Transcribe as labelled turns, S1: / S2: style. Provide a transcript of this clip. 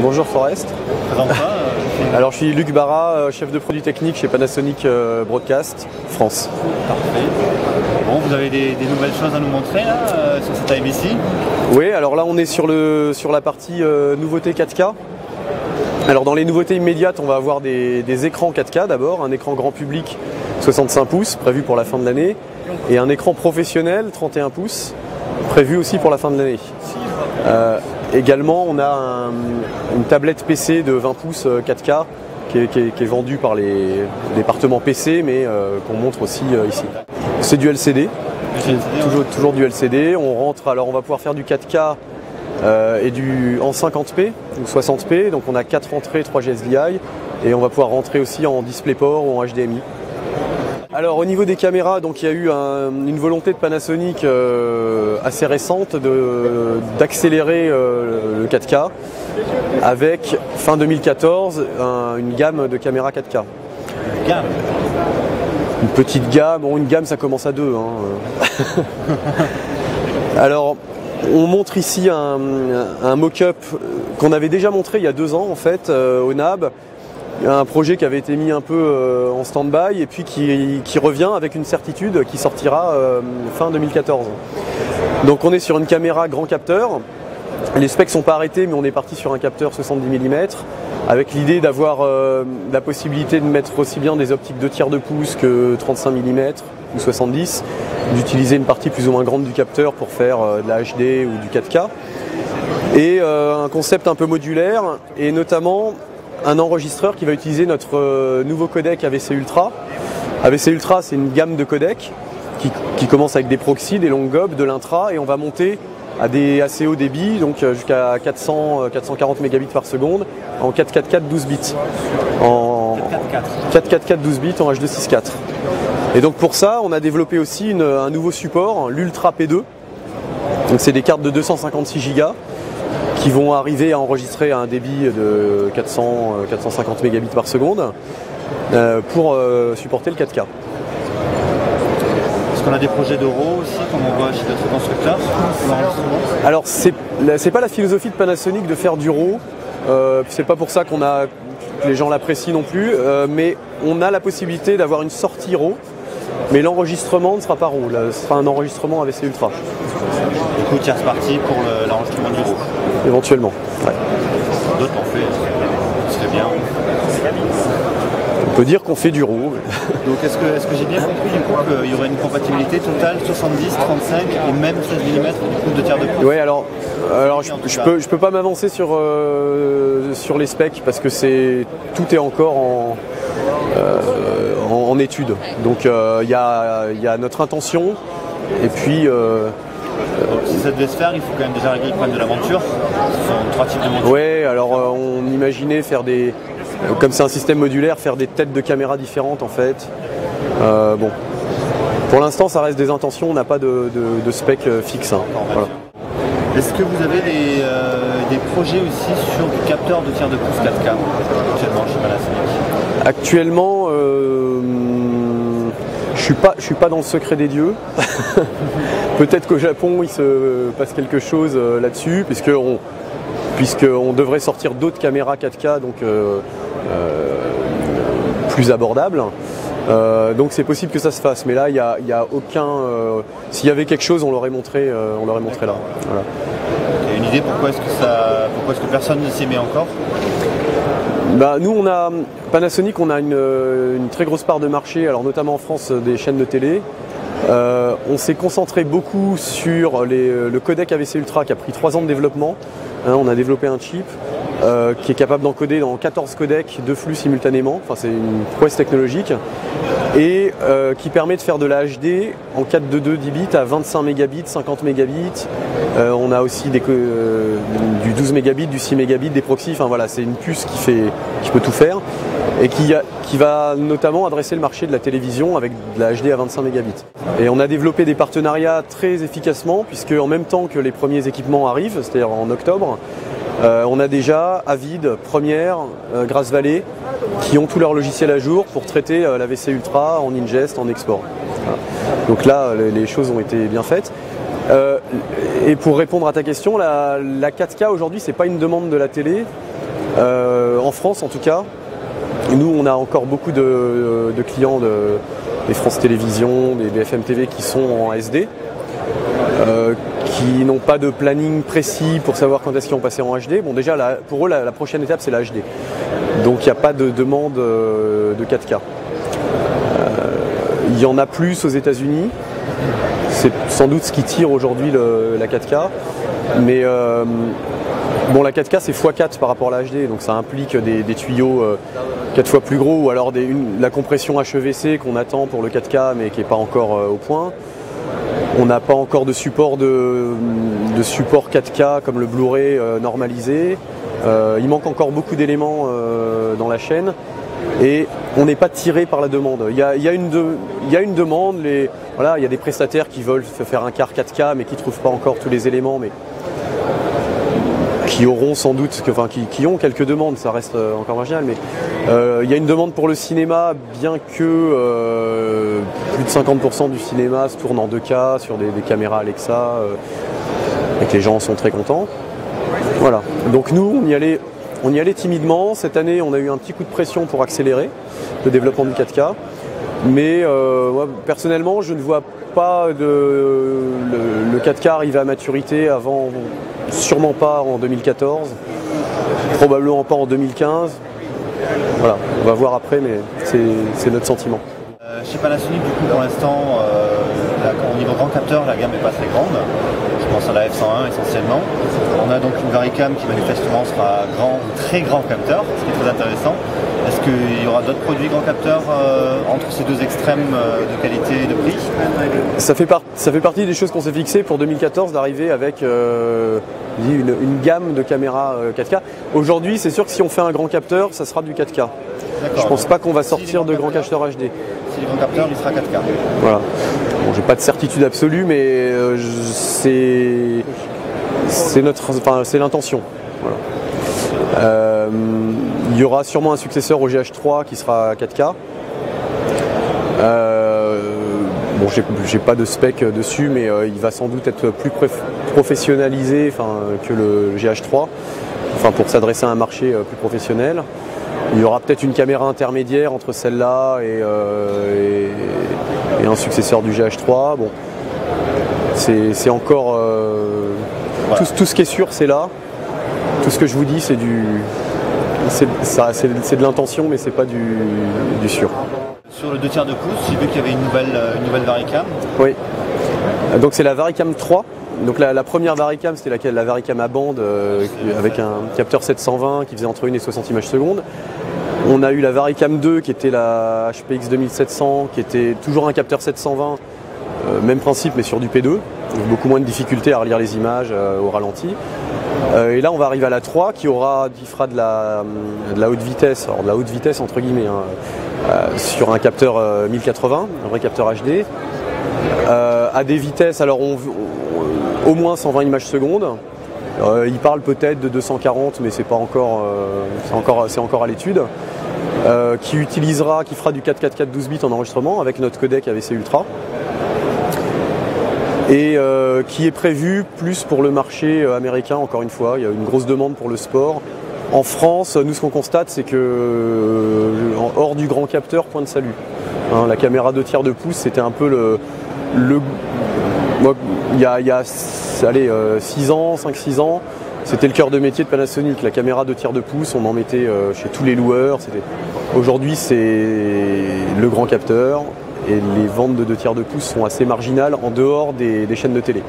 S1: Bonjour Forest. Alors je suis Luc Barra, chef de produit technique chez Panasonic Broadcast France.
S2: Parfait. Bon, vous avez des nouvelles choses à nous montrer là, sur cette IBC?
S1: Oui, alors là on est sur la partie nouveauté 4K. Alors dans les nouveautés immédiates, on va avoir des écrans 4K d'abord, un écran grand public 65 pouces prévu pour la fin de l'année et un écran professionnel 31 pouces prévu aussi pour la fin de l'année. Également, on a une tablette PC de 20 pouces 4K qui est vendue par les départements PC, mais qu'on montre aussi ici. C'est du LCD, toujours du LCD. On va pouvoir faire du 4K et en 50p ou 60p. Donc on a 4 entrées 3G SDI et on va pouvoir rentrer aussi en DisplayPort ou en HDMI. Alors au niveau des caméras, donc il y a eu une volonté de Panasonic assez récente d'accélérer le 4K avec fin 2014 une gamme de caméras 4K. Une petite gamme, une gamme ça commence à 2. Alors on montre ici un mock-up qu'on avait déjà montré il y a 2 ans en fait au NAB. Un projet qui avait été mis un peu en stand-by et puis qui revient avec une certitude qui sortira fin 2014. Donc on est sur une caméra grand capteur. Les specs sont pas arrêtés mais on est parti sur un capteur 70 mm avec l'idée d'avoir la possibilité de mettre aussi bien des optiques 2/3 de pouce que 35 mm ou 70, d'utiliser une partie plus ou moins grande du capteur pour faire de la HD ou du 4K. Et un concept un peu modulaire et notamment un enregistreur qui va utiliser notre nouveau codec AVC Ultra. AVC Ultra, c'est une gamme de codecs qui commence avec des proxys, des longues gobs, de l'intra, et on va monter à des assez hauts débits, donc jusqu'à 440 mégabits par seconde, en 444 12 bits. En 444 12 bits en H.264. Et donc pour ça, on a développé aussi un nouveau support, l'Ultra P2. Donc c'est des cartes de 256 Go qui vont arriver à enregistrer à un débit de 450 mégabits par seconde pour supporter le 4K.
S2: Est-ce qu'on a des projets d'euros aussi, comme on voit chez d'autres constructeurs pour l'enregistrement?
S1: Alors c'est pas la philosophie de Panasonic de faire du RAW, c'est pas pour ça que les gens l'apprécient non plus, mais on a la possibilité d'avoir une sortie RAW, mais l'enregistrement ne sera pas RAW, ce sera un enregistrement AVC Ultra.
S2: Du coup, tierce partie pour l'enregistrement du RAW.
S1: Éventuellement. Ouais.
S2: D'autres l'ont fait, ce serait bien.
S1: On peut dire qu'on fait du RAW.
S2: Donc est-ce que j'ai bien compris du coup qu'il y aurait une compatibilité totale 70, 35 et même 16 mm du coup 2/3 de pouce?
S1: Oui, alors je peux pas m'avancer sur les specs parce que tout est encore en étude. Donc il y a notre intention et puis
S2: donc, si ça devait se faire, il faut quand même déjà régler le problème de la monture. Ce sont 3 types de montures.
S1: Oui, alors on imaginait faire comme c'est un système modulaire, faire des têtes de caméras différentes en fait. Bon, pour l'instant ça reste des intentions, on n'a pas de spec fixe. Voilà.
S2: Est-ce que vous avez des projets aussi sur du capteur 2/3 de pouce 4K actuellement chez Panasonic?
S1: Actuellement, je suis pas dans le secret des dieux. Peut-être qu'au Japon il se passe quelque chose là-dessus, puisqu'on devrait sortir d'autres caméras 4K donc plus abordables. Donc c'est possible que ça se fasse, mais là il y a aucun. S'il y avait quelque chose, on l'aurait montré là. Voilà.
S2: Il y a une idée pourquoi est-ce que personne ne s'y met encore?
S1: Nous Panasonic, on a une très grosse part de marché, alors notamment en France des chaînes de télé. On s'est concentré beaucoup sur le codec AVC Ultra qui a pris 3 ans de développement. On a développé un chip qui est capable d'encoder dans 14 codecs 2 flux simultanément, enfin c'est une prouesse technologique, et qui permet de faire de la HD en 4.2 10 bits à 25 mégabits, 50 mégabits. On a aussi du 12 mégabits, du 6 mégabits, des proxys, enfin voilà, c'est une puce qui peut tout faire et qui va notamment adresser le marché de la télévision avec de la HD à 25 mégabits. Et on a développé des partenariats très efficacement puisque en même temps que les premiers équipements arrivent, c'est-à-dire en octobre, on a déjà Avid, Premiere, Grasse Valley qui ont tout leur logiciel à jour pour traiter l'AVC Ultra en ingest, en export. Voilà. Donc là, les choses ont été bien faites. Et pour répondre à ta question, la 4K aujourd'hui, c'est pas une demande de la télé. En France en tout cas, nous on a encore beaucoup de clients des France Télévisions, des BFM TV qui sont en SD, qui n'ont pas de planning précis pour savoir quand est-ce qu'ils vont passer en HD. Bon déjà pour eux la prochaine étape c'est la HD, donc il n'y a pas de demande de 4K. Il y en a plus aux États-Unis, c'est sans doute ce qui tire aujourd'hui la 4K, mais bon, la 4K c'est x4 par rapport à la HD, donc ça implique des tuyaux 4 fois plus gros, ou alors la compression HEVC qu'on attend pour le 4K mais qui n'est pas encore au point. On n'a pas encore de support support 4K comme le Blu-ray normalisé. Il manque encore beaucoup d'éléments dans la chaîne et on n'est pas tiré par la demande. Il y a une demande, voilà, il y a des prestataires qui veulent faire un quart 4K mais qui ne trouvent pas encore tous les éléments, mais qui auront sans doute, qui ont quelques demandes, ça reste encore marginal, mais il y a une demande pour le cinéma, bien que plus de 50% du cinéma se tourne en 2K sur des caméras Alexa, et que les gens sont très contents. Voilà. Donc nous, on y allait timidement. Cette année, on a eu un petit coup de pression pour accélérer le développement du 4K, mais moi, personnellement, je ne vois pas le 4K arriver à maturité avant, sûrement pas en 2014, probablement pas en 2015. Voilà, on va voir après, mais c'est notre sentiment.
S2: Chez Panasonic, du coup, pour l'instant, au niveau grand capteur, la gamme n'est pas très grande. Je pense à la F101 essentiellement. On a donc une Varicam qui manifestement sera très grand capteur, ce qui est très intéressant. Est-ce qu'il y aura d'autres produits grand capteurs entre ces deux extrêmes de qualité et de prix?
S1: Ça fait partie des choses qu'on s'est fixées pour 2014, d'arriver avec une gamme de caméras 4K. Aujourd'hui, c'est sûr que si on fait un grand capteur, ça sera du 4K. Je pense pas qu'on va sortir de grand capteur HD.
S2: Si le grand capteur, il sera 4K.
S1: Voilà. Bon, j'ai pas de certitude absolue, mais c'est l'intention. Voilà. Il y aura sûrement un successeur au GH3 qui sera 4K. Bon, j'ai pas de spec dessus, mais il va sans doute être plus professionnalisé que le GH3, pour s'adresser à un marché plus professionnel. Il y aura peut-être une caméra intermédiaire entre celle-là et un successeur du GH3. Bon, c'est encore tout ce qui est sûr, c'est là. Tout ce que je vous dis, c'est de l'intention, mais c'est pas du sûr.
S2: Sur le 2/3 de pouce, j'ai vu qu'il y avait une nouvelle Varicam.
S1: Oui. Donc c'est la Varicam 3. Donc la première Varicam, c'était la Varicam à bande avec un capteur 720 qui faisait entre 1 et 60 images secondes. On a eu la Varicam 2 qui était la HPX 2700, qui était toujours un capteur 720, même principe mais sur du P2, donc beaucoup moins de difficulté à relire les images au ralenti. Et là on va arriver à la 3 qui fera de la haute vitesse, alors de la haute vitesse entre guillemets, sur un capteur 1080, un vrai capteur HD, à des vitesses, alors au moins 120 images secondes. Il parle peut-être de 240, mais c'est encore à l'étude. Qui fera du 4K 12 bits en enregistrement avec notre codec AVC Ultra. Et qui est prévu plus pour le marché américain, encore une fois. Il y a une grosse demande pour le sport. En France, nous ce qu'on constate, c'est que hors du grand capteur, point de salut. La caméra 2/3 de pouce, c'était un peu il y a 5-6 ans, c'était le cœur de métier de Panasonic. La caméra 2/3 de pouce, on en mettait chez tous les loueurs. Aujourd'hui, c'est le grand capteur et les ventes de 2/3 de pouce sont assez marginales en dehors des chaînes de télé.